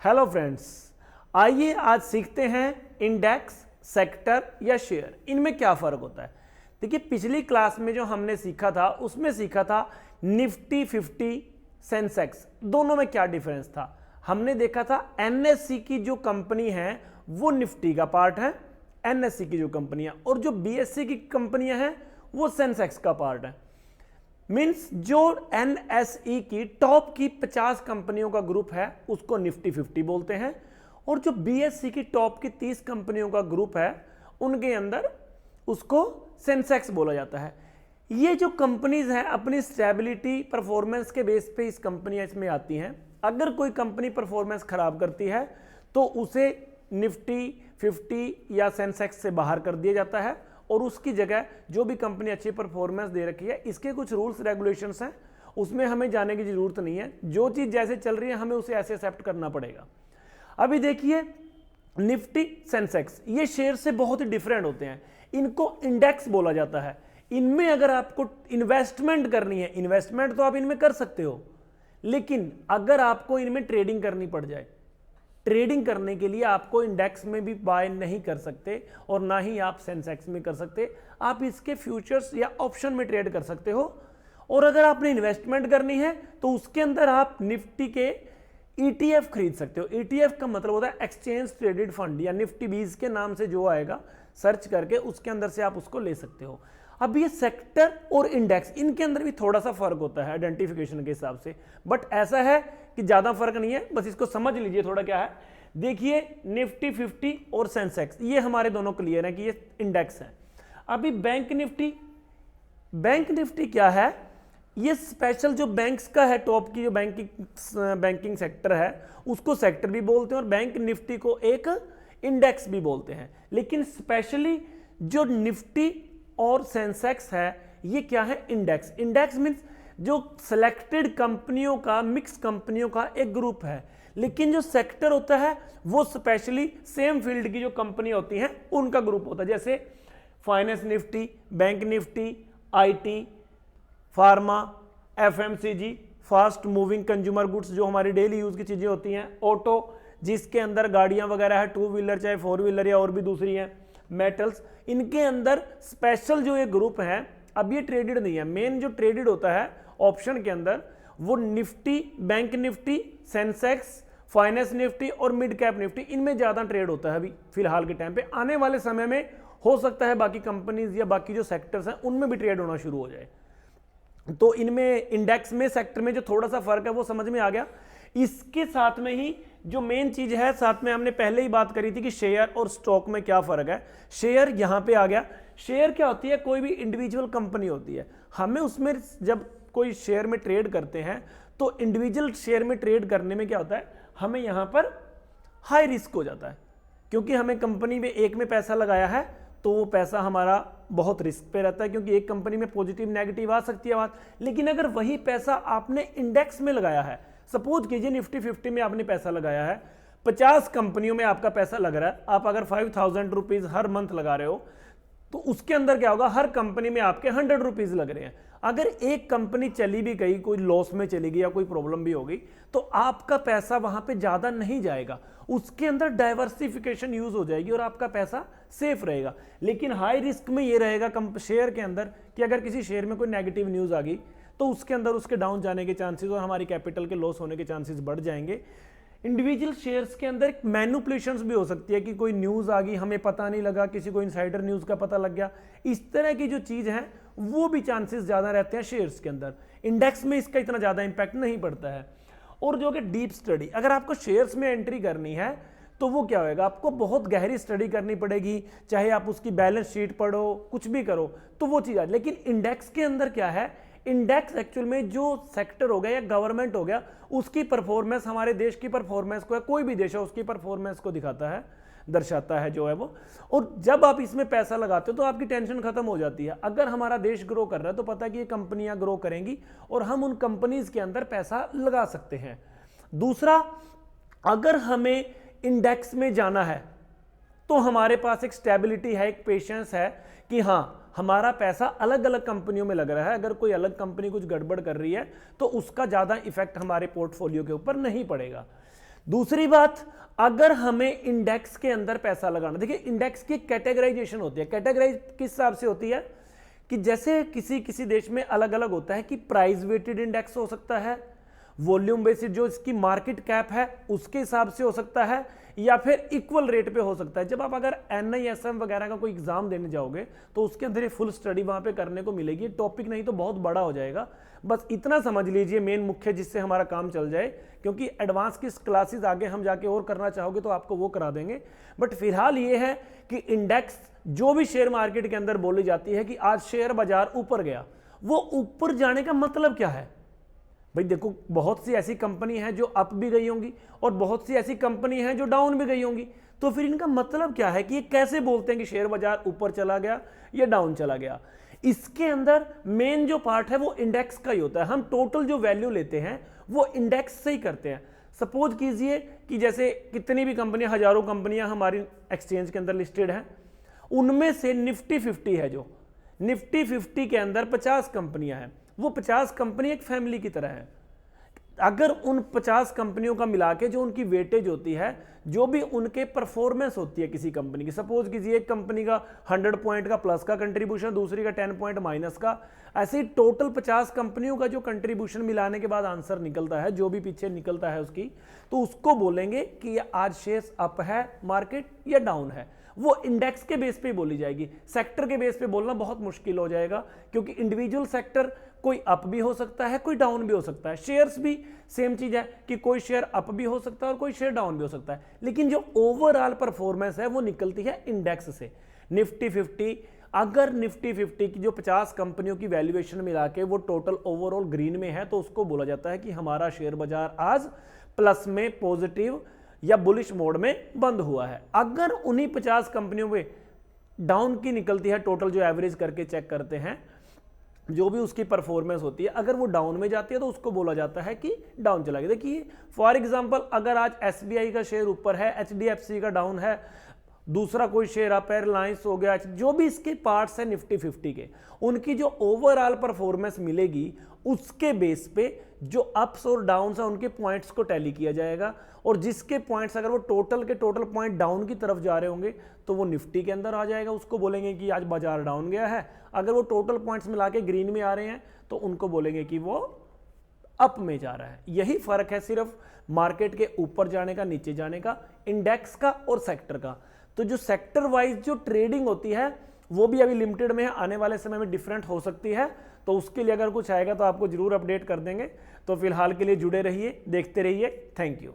Hello friends, आइए आज सीखते हैं इंडेक्स, सेक्टर या शेयर, इनमें क्या फ़र्क होता है। देखिए, पिछली क्लास में जो हमने सीखा था उसमें सीखा था निफ्टी 50, सेंसेक्स, दोनों में क्या डिफरेंस था। हमने देखा था एनएससी की जो कंपनी है वो निफ्टी का पार्ट है, एनएससी की जो कंपनियां, और जो बीएससी की कंपनियां हैं वो सेंसेक्स का पार्ट है। मीन्स जो एनएसई की टॉप की 50 कंपनियों का ग्रुप है उसको निफ्टी 50 बोलते हैं, और जो बीएससी की टॉप की 30 कंपनियों का ग्रुप है उनके अंदर उसको सेंसेक्स बोला जाता है। ये जो कंपनीज हैं अपनी स्टेबिलिटी परफॉर्मेंस के बेस पे इस कंपनियां इसमें आती हैं। अगर कोई कंपनी परफॉर्मेंस खराब करती है तो उसे निफ्टी 50 या सेंसेक्स से बाहर कर दिया जाता है और उसकी जगह जो भी कंपनी अच्छी परफॉर्मेंस दे रखी है, इसके कुछ रूल्स रेगुलेशंस हैं, उसमें हमें जाने की जरूरत नहीं है। जो चीज़ जैसे चल रही है हमें उसे ऐसे एक्सेप्ट करना पड़ेगा। अभी देखिए, निफ्टी सेंसेक्स ये शेयर से बहुत ही डिफरेंट होते हैं, इनको इंडेक्स बोला जाता है। इनमें अगर आपको इन्वेस्टमेंट करनी है, इन्वेस्टमेंट तो आप इनमें कर सकते हो, लेकिन अगर आपको इनमें ट्रेडिंग करनी पड़ जाए, ट्रेडिंग करने के लिए आपको इंडेक्स में भी बाय नहीं कर सकते और ना ही आप सेंसेक्स में कर सकते। आप इसके फ्यूचर्स या ऑप्शन में ट्रेड कर सकते हो। और अगर आपने इन्वेस्टमेंट करनी है तो उसके अंदर आप निफ्टी के ईटीएफ खरीद सकते हो। ईटीएफ का मतलब होता है एक्सचेंज ट्रेडेड फंड, या निफ्टी 20 के नाम से जो आएगा सर्च करके उसके अंदर से आप उसको ले सकते हो। अब ये सेक्टर और इंडेक्स, इनके अंदर भी थोड़ा सा फर्क होता है आइडेंटिफिकेशन के हिसाब से, बट ऐसा है कि ज्यादा फर्क नहीं है, बस इसको समझ लीजिए थोड़ा क्या है। देखिए, निफ्टी 50 और सेंसेक्स ये हमारे दोनों क्लियर है कि ये इंडेक्स है। अभी बैंक निफ्टी, बैंक निफ्टी क्या है, ये स्पेशल जो बैंक्स का है, टॉप की जो बैंकिंग सेक्टर है उसको सेक्टर भी बोलते हैं, और बैंक निफ्टी को एक इंडेक्स भी बोलते हैं। लेकिन स्पेशली जो निफ्टी और सेंसेक्स है ये क्या है, इंडेक्स। इंडेक्स मीन्स जो सिलेक्टेड कंपनियों का, मिक्स कंपनियों का एक ग्रुप है। लेकिन जो सेक्टर होता है वो स्पेशली सेम फील्ड की जो कंपनी होती हैं उनका ग्रुप होता है। जैसे finance Nifty, bank Nifty, IT, pharma, FMCG, fast moving consumer goods जो हमारी डेली यूज की चीजें होती हैं, ऑटो जिसके अंदर गाड़ियां वगैरह है, 2 व्हीलर चाहे 4 व्हीलर या और भी दूसरी हैं, मेटल्स, इनके अंदर स्पेशल जो ये ग्रुप है। अब ये ट्रेडेड नहीं है, मेन जो ट्रेडेड होता है ऑप्शन के अंदर वो Nifty, bank Nifty, Sensex, finance Nifty और मिड कैप निफ्टी, इनमें ज्यादा ट्रेड होता है अभी फिलहाल के टाइम पे। आने वाले समय में हो सकता है बाकी कंपनीज या बाकी जो सेक्टर्स हैं उनमें भी ट्रेड होना शुरू हो जाए। तो इनमें इंडेक्स में, सेक्टर में जो थोड़ा सा फर्क है वो समझ में आ गया। इसके साथ में ही जो मेन चीज है, साथ में हमने पहले ही बात करी थी कि शेयर और स्टॉक में क्या फर्क है। शेयर यहां पे आ गया। शेयर क्या होती है, कोई भी इंडिविजुअल कंपनी होती है, हमें उसमें जब कोई शेयर में ट्रेड करते हैं तो इंडिविजुअल शेयर में ट्रेड करने में क्या होता है, हमें यहां पर हाई रिस्क हो जाता है, क्योंकि हमें कंपनी में एक में पैसा लगाया है तो वो पैसा हमारा बहुत रिस्क पे रहता है, क्योंकि एक कंपनी में पॉजिटिव नेगेटिव आ सकती है बात। लेकिन अगर वही पैसा आपने इंडेक्स में लगाया है, सपोज कीजिए निफ्टी 50 में आपने पैसा लगाया है, 50 कंपनियों में आपका पैसा लग रहा है, आप अगर 5000 रुपीज हर मंथ लगा रहे हो तो उसके अंदर क्या होगा, हर कंपनी में आपके 100 रुपीज लग रहे हैं। अगर एक कंपनी चली भी गई, कोई लॉस में चली गई या कोई प्रॉब्लम भी होगी, तो आपका पैसा वहां पे ज्यादा नहीं जाएगा, उसके अंदर डाइवर्सिफिकेशन यूज हो जाएगी और आपका पैसा सेफ रहेगा। लेकिन हाई रिस्क में ये रहेगा शेयर के अंदर कि अगर किसी शेयर में कोई नेगेटिव न्यूज आ गई तो उसके अंदर उसके डाउन जाने के चांसेस और हमारी कैपिटल के लॉस होने के चांसेस बढ़ जाएंगे। इंडिविजुअल शेयर्स के अंदर मैनिपुलेशंस भी हो सकती है कि कोई न्यूज आ गई, हमें पता नहीं लगा, किसी को इनसाइडर न्यूज का पता लग गया, इस तरह की जो चीज है वो भी चांसेस ज्यादा रहते हैं शेयर्स के अंदर। इंडेक्स में इसका इतना ज्यादा इंपैक्ट नहीं पड़ता है। और जो कि डीप स्टडी, अगर आपको शेयर्स में एंट्री करनी है तो वो क्या होएगा, आपको बहुत गहरी स्टडी करनी पड़ेगी, चाहे आप उसकी बैलेंस शीट पढ़ो, कुछ भी करो तो वो चीज। लेकिन इंडेक्स के अंदर क्या है, इंडेक्स एक्चुअल में जो सेक्टर हो गया या गवर्नमेंट हो गया उसकी परफॉर्मेंस, हमारे देश की परफॉर्मेंस को, कोई भी देश है उसकी परफॉर्मेंस को दिखाता है, दर्शाता है जो है वो। और जब आप इसमें पैसा लगाते हो तो आपकी टेंशन खत्म हो जाती है। अगर हमारा देश ग्रो कर रहा है तो पता है कि ये कंपनियां ग्रो करेंगी और हम उन कंपनीज के अंदर पैसा लगा सकते हैं। दूसरा, अगर हमें इंडेक्स में जाना है तो हमारे पास एक स्टेबिलिटी है, एक पेशेंस है कि हाँ हमारा पैसा अलग अलग कंपनियों में लग रहा है, अगर कोई अलग कंपनी कुछ गड़बड़ कर रही है तो उसका ज्यादा इफेक्ट हमारे पोर्टफोलियो के ऊपर नहीं पड़ेगा। दूसरी बात, अगर हमें इंडेक्स के अंदर पैसा लगाना, देखिए इंडेक्स की कैटेगराइजेशन होती है। कैटेगराइज किस हिसाब से होती है कि जैसे किसी किसी देश में अलग अलग होता है कि प्राइस वेटेड इंडेक्स हो सकता है, वॉल्यूम बेसिस जो इसकी मार्केट कैप है उसके हिसाब से हो सकता है, या फिर इक्वल रेट पे हो सकता है। जब आप अगर NISM वगैरह का कोई एग्जाम देने जाओगे तो उसके अंदर ये फुल स्टडी वहां पे करने को मिलेगी। टॉपिक नहीं तो बहुत बड़ा हो जाएगा, बस इतना समझ लीजिए मेन मुख्य, जिससे हमारा काम चल जाए, क्योंकि एडवांस की क्लासेस आगे हम जाके और करना चाहोगे तो आपको वो करा देंगे। बट फिलहाल ये है कि इंडेक्स जो भी शेयर मार्केट के अंदर बोली जाती है कि आज शेयर बाजार ऊपर गया, वो ऊपर जाने का मतलब क्या है भाई? देखो, बहुत सी ऐसी कंपनी है जो अप भी गई होंगी और बहुत सी ऐसी कंपनी है जो डाउन भी गई होंगी, तो फिर इनका मतलब क्या है कि ये कैसे बोलते हैं कि शेयर बाजार ऊपर चला गया या डाउन चला गया? इसके अंदर मेन जो पार्ट है वो इंडेक्स का ही होता है। हम टोटल जो वैल्यू लेते हैं वो इंडेक्स से ही करते हैं। सपोज कीजिए कि जैसे कितनी भी कंपनियां, हजारों कंपनियां हमारी एक्सचेंज के अंदर लिस्टेड हैं, उनमें से निफ्टी 50 है, जो निफ्टी 50 के अंदर 50 कंपनियां हैं, वो 50 कंपनी एक फैमिली की तरह है। अगर उन 50 कंपनियों का मिला के जो उनकी वेटेज होती है, जो भी उनके परफॉर्मेंस होती है किसी कंपनी की, सपोज कीजिए एक कंपनी का 100 पॉइंट का प्लस का कंट्रीब्यूशन, दूसरी का 10 पॉइंट माइनस का, ऐसे ही टोटल 50 कंपनियों का जो कंट्रीब्यूशन मिलाने के बाद आंसर निकलता है, जो भी पीछे निकलता है उसकी, तो उसको बोलेंगे कि आज शेयर्स अप है मार्केट या डाउन है। वो इंडेक्स के बेस पे बोली जाएगी। सेक्टर के बेस पे बोलना बहुत मुश्किल हो जाएगा, क्योंकि इंडिविजुअल सेक्टर कोई अप भी हो सकता है, कोई डाउन भी हो सकता है। शेयर्स भी सेम चीज है कि कोई शेयर अप भी हो सकता है और कोई शेयर डाउन भी हो सकता है, लेकिन जो ओवरऑल परफॉर्मेंस है वो निकलती है इंडेक्स से। निफ्टी 50, अगर निफ्टी 50 की जो 50 कंपनियों की वैल्यूएशन मिला के वो टोटल ओवरऑल ग्रीन में है, तो उसको बोला जाता है कि हमारा शेयर बाजार आज प्लस में, पॉजिटिव या बुलिश मोड में बंद हुआ है। अगर उन्हीं 50 कंपनियों में डाउन की निकलती है, टोटल जो एवरेज करके चेक करते हैं, जो भी उसकी परफॉर्मेंस होती है, अगर वो डाउन में जाती है तो उसको बोला जाता है कि डाउन चला गया। देखिए फॉर एग्जांपल, अगर आज SBI का शेयर ऊपर है, HDFC का डाउन है, दूसरा कोई शेयर अप है, रिलायंस हो गया, जो भी इसके पार्ट्स है निफ्टी 50 के, उनकी जो ओवरऑल परफॉर्मेंस मिलेगी उसके बेस पे जो अप्स और डाउन्स है उनके पॉइंट्स को टैली किया जाएगा, और जिसके पॉइंट्स अगर वो टोटल के टोटल पॉइंट डाउन की तरफ जा रहे होंगे तो वो निफ्टी के अंदर आ जाएगा, उसको बोलेंगे कि आज बाजार डाउन गया है। अगर वो टोटल पॉइंट्स मिला के ग्रीन में आ रहे हैं तो उनको बोलेंगे कि वो अप में जा रहा है। यही फर्क है सिर्फ मार्केट के ऊपर जाने का, नीचे जाने का, इंडेक्स का और सेक्टर का। तो जो सेक्टर वाइज जो ट्रेडिंग होती है वो भी अभी लिमिटेड में है, आने वाले समय में डिफरेंट हो सकती है, तो उसके लिए अगर कुछ आएगा तो आपको जरूर अपडेट कर देंगे। तो फिलहाल के लिए जुड़े रहिए, देखते रहिए। Thank you.